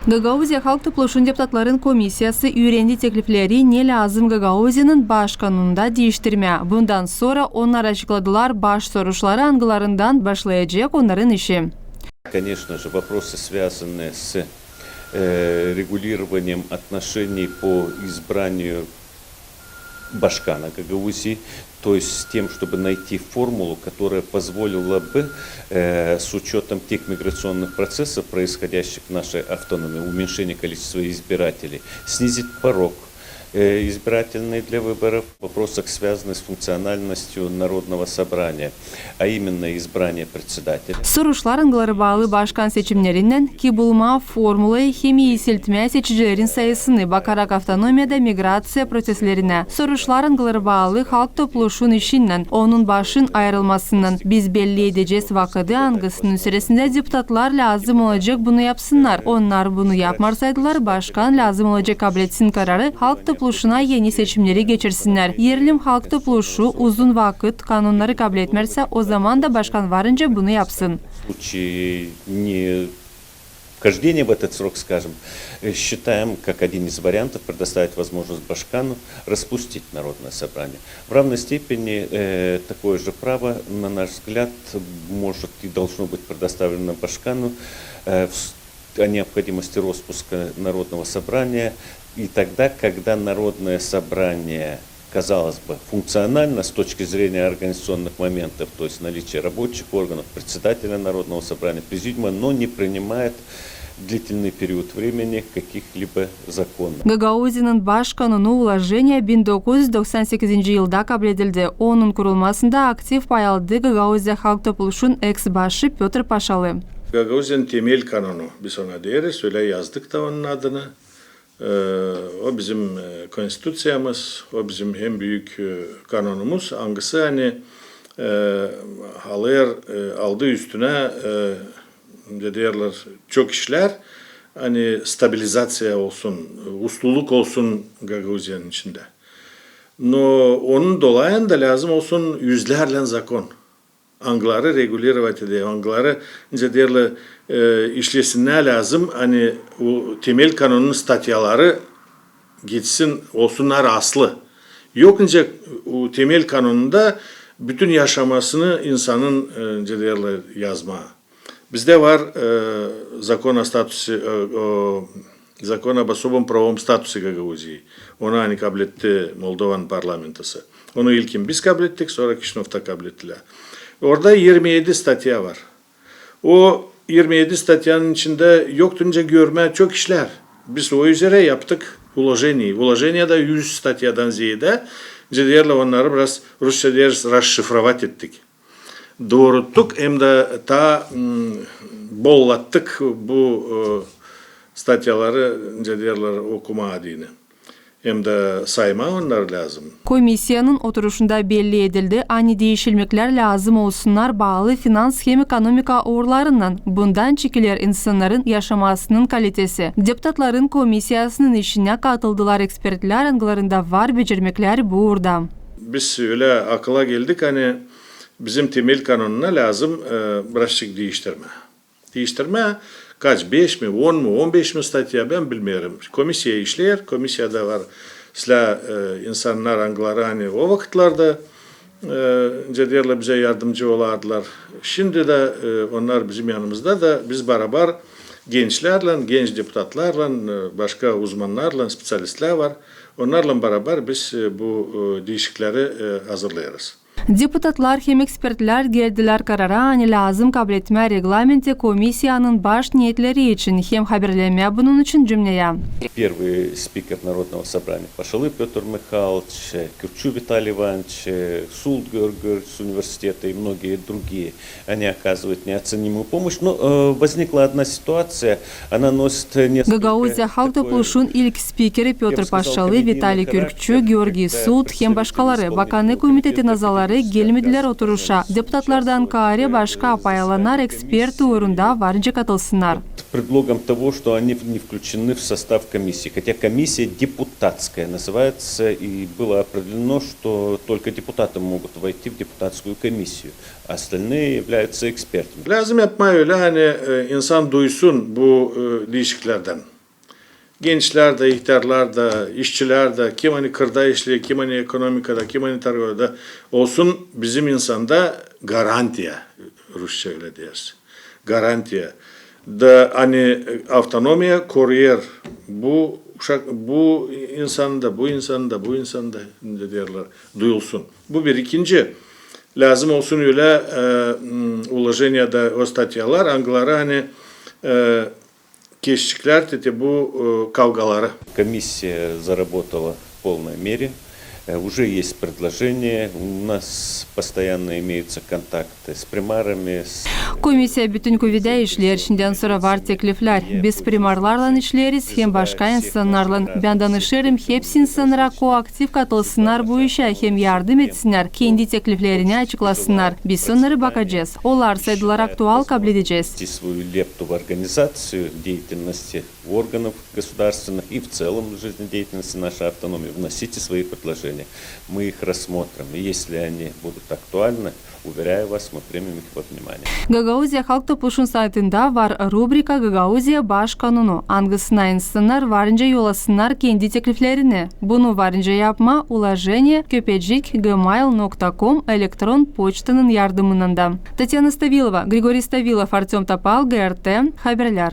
Gagauzya Halk Topluluğu Deputatların Komisyası ürendi teklifleri ne lazım Gagauzya'nın baş kanununda değiştirme. Bundan sonra onlar açıkladılar baş soruşları angılarından başlayacak onların işi. Конечно же, вопросы, связанные с регулированием отношений по избранию Башкана Гагаузии, то есть с тем, чтобы найти формулу, которая позволила бы с учетом тех миграционных процессов, происходящих в нашей автономии, уменьшение количества избирателей, снизить порог избирательный для выборов в вопросах, связанных с функциональностью Народного собрания, а именно избрание председателя. Soruşlar angıları bağlı başkan seçimlerinden ki bulma formulayı hem yükseltme seçicilerin sayısını bakarak avtonomiyada migrasiya proseslerine. Soruşlar angıları bağlı halk topluluğunun işinden, onun başın ayrılmasından biz belli edeceğiz vakıdı angısının süresinde deputatlar lazım olacak bunu yapsınlar. Onlar bunu yapmarsaydılar başkan lazım olacak kabul etsin kararı halk topluluğuna yeni seçimleri geçirsinler. Yerlim halk topluluğu uzun vakit kanunları kabul etmezse o zaman da başkan varınca bunu yapsın. Вхождение в этот срок, скажем, считаем как один из вариантов предоставить возможность Башкану распустить народное собрание. В равной степени такое же право, на наш взгляд, может и должно быть предоставлено Башкану о необходимости распуска народного собрания и тогда, когда народное собрание, казалось бы, функционально с точки зрения организационных моментов, то есть наличия рабочих органов, председателя Народного собрания, президиума, но не принимает длительный период времени каких-либо законов. Gagauzya'nın baş kanunu ulaşıya 1998 yılda kabul edildi. Onun kurulmasında aktif pay aldı Gagauzya Halk Topluluğu'nun ex-başı Piotr Paşalı. Gagauzya'nın temel kanunu biz ona deriz, öyle yazdık da onun adını. O bizim konstitusyamız, o bizim en büyük kanunumuz. Hangisi hani aldı üstüne derler çok işler. Hani stabilizasyon olsun, usluluk olsun Gagauzya'nın içinde. No, onun dolayında lazım olsun yüzlerle zakon. Angları regulировать ediyor. Angları derler işlesinler lazım. Hani o temel kanunun statyaları gitsin olsunlar aslı. Yok ince o temel kanununda bütün yaşamasını insanın derler yazma. Bizde var закон о статусе, закон об особом правовом статусе Гагаузии. Onu hani kabul etti Moldovan parlamentosu. Onu ilkin biz kabul ettik, sonra Kişinev'de kabul ettiler. Orada 27 statya var. O 27 statyanın içinde yoktunca görme çok işler. Biz o üzere yaptık uложение. Uложение da 100 statyadan ziyade. Derler onları biraz Rusça deriz расшифровать ettik. Doğrulttuk hem de ta bollattık bu statyaları derler okuma adını. Hem de sayma onlar lazım. Komisyanın oturuşunda belli edildi. Ani değişilmekler lazım olsunlar bağlı finans hem ekonomika uğurlarından. Bundan çekilir insanların yaşamasının kalitesi. Deputatların komisyasının işine katıldılar ekspertler angılarında var becermekler bu uğurda. Biz öyle akıla geldik hani bizim temel kanununa lazım birazcık değiştirme. Değiştirme kaç 5 mi 10 mu 15 mi statya ben bilmiyorum. Komisya işler. Komisyada var silah insanlar angıları hani o vakitlerde derler bize yardımcı olardılar. Şimdi de onlar bizim yanımızda da biz beraber gençlerle, genç deputatlarla, başka uzmanlarla, spesyalistler var. Onlarla beraber biz bu değişiklikleri hazırlayarız. Deputatlar hem ekspertler geldiler karara hani lazım kabul etme reglamenti komisyanın baş niyetleri için hem haberleme bunun için cümleye. Первый спикер Народного собрания Пашалы Петр Михайлович, Кирчу Виталий Иванович, Султ Георгиевич с университета и многие другие. Они оказывают неоценимую помощь. Но возникла одна ситуация, она носит несколько... Gagauzya Halk Topluluğu'nun ilk spikeri Piotr Paşalı, Vitali Kürkçü, Georgi Sult hem başkaları Bakanlık Komiteti nazaları gelmediler oturuşa. Deputatlardan kare başka paylanar ekspert uğrunda varınca katılsınlar. Предлогом того, что они не включены в состав комиссии. Хотя комиссия депутатская называется, и было определено, что только депутаты могут войти в депутатскую комиссию, а остальные являются экспертами. Lazım yapma öyle hani insan duysun bu değişikliklerden. gençler de, ihtiyarlar da, işçiler de, kim hani kırda işliyor, kim hani ekonomikada, kim hani targada olsun bizim insanda garantiye, Rusça öyle deriz. Garantiye. Da hani autonomiya koruyor. Bu insanda, bu insanda, bu insanda derler duyulsun. Bu bir. İkinci, lazım olsun öyle ulaşınya da o statyalar, angıları hani keşikler dedi bu kavgaları. Комиссия заработала в полной мере. Уже есть предложения, у нас постоянно имеются контакты с примарами. Комиссия bütün kuvvede işler, şimdiden sonra var teklifler. Biz primarlarla işleriz, hem başka insanlarla. Ben danışırım, hepsi insanlara koaktif katılsınlar bu işe, hem yardım etsinler, kendi tekliflerini açıklasınlar. Biz onları bakacağız. Onlar sayılar aktual kabul edeceğiz. Свою лепту в организацию деятельности органов государственных и в целом в жизнедеятельности нашей автономии. Вносите свои предложения. Мы их рассмотрим. И если они будут актуальны, уверяю вас, мы примем их во внимание. Гагаузия Halk Topluluğu'nun saytında var rubrika Gagauzia Baş Kanunu. Angısına insanlar varınca yolasınlar kendi tekliflerini. Bunu varınca yapma ulaşение@gmail.com elektron poçtanın yardımıyla. Tatyana Stavilova, Grigoriy Stavilov, Artyom Topal, GRT Haberler.